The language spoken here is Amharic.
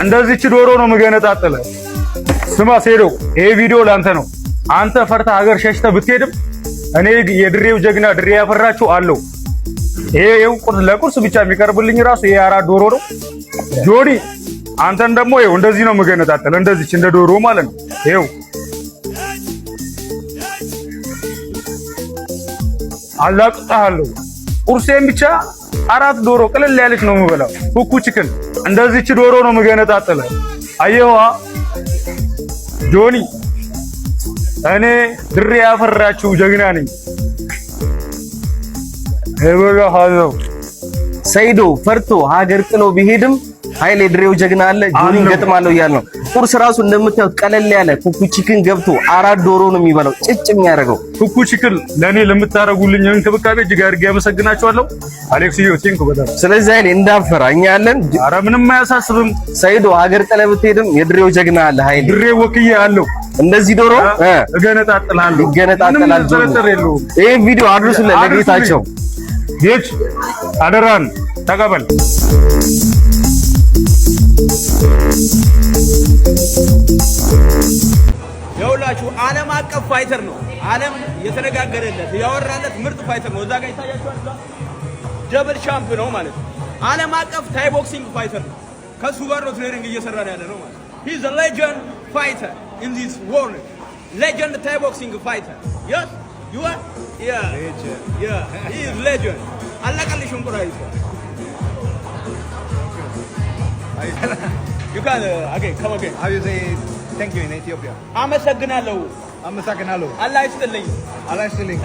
እንደዚህች ዶሮ ነው መገነጣጠለ። ስማ ሴዶ ይሄ ቪዲዮ ላንተ ነው። አንተ ፈርታ ሀገር ሸሽተህ ብትሄድም እኔ የድሬው ጀግና ድሬ ያፈራችሁ አለው። ይሄው ለቁርስ ብቻ የሚቀርብልኝ ራሱ ይሄ አራት ዶሮ ነው። ጆኒ አንተን ደግሞ ይሄው እንደዚህ ነው መገነጣጠለ። እንደዚህች እንደ ዶሮ ማለት ነው። ይሄው አላቅጣለሁ። ቁርሴን ብቻ አራት ዶሮ ቅልል ያለች ነው የምበላው። ኩኩ ቺክን እንደዚህች ዶሮ ነው መገነጣጠለ። አየዋ ጆኒ እኔ ድሬ ያፈራችሁ ጀግና ነኝ። እበላሃለሁ። ሰይዶ ፈርቶ ሀገር ጥሎ ቢሄድም ኃይሌ ድሬው ጀግና አለ ጆኒን ገጥማለሁ እያለ ነው። ቁርስ ራሱ እንደምታዩት ቀለል ያለ ኩኩ ቺክን ገብቶ አራት ዶሮ ነው የሚበላው ጭጭ የሚያደርገው። ኩኩ ቺክን ለኔ ለምታረጉልኝ እንክብካቤ እጅግ አድርጌ አመሰግናችኋለሁ። አሌክስዮ ቲንኩ በጣም። ስለዚህ ኃይሌ እንዳፈራ እኛ ያለን። ኧረ ምንም አያሳስብም። ሰይዶ ሀገር ጥለህ ብትሄድም የድሬው ጀግና አለ ኃይሌ። ድሬ ወክዬ አለው እንደዚህ ዶሮ እገነጣጥላለሁ። ይገነጣጥላል ጆኒ። ይሄ ቪዲዮ አድርሱለት ለጌታቸው። ጌች አደራን ተቀበል። የሁላችሁ ዓለም አቀፍ ፋይተር ነው። ዓለም የተነጋገረለት ያወራለት ምርጥ ፋይተር ነው። እዛ ጋር ይታያችኋል። ደብል ቻምፕ ነው ማለት ነው። ዓለም አቀፍ ታይ ቦክሲንግ ፋይተር ነው። ከሱ ጋር ነው ትሬኒንግ እየሰራን ያለ ነው ማለት ነው። he is a legend fighter in this world. Legend Thai boxing fighter. Yes? You are? Yeah. Legend. Yeah. He is legend. Allah kalli shumpura is. You can again come again. How you say thank you in Ethiopia? አመሰግናለሁ. አመሰግናለሁ. Allah ይስጥልኝ. Allah ይስጥልኝ.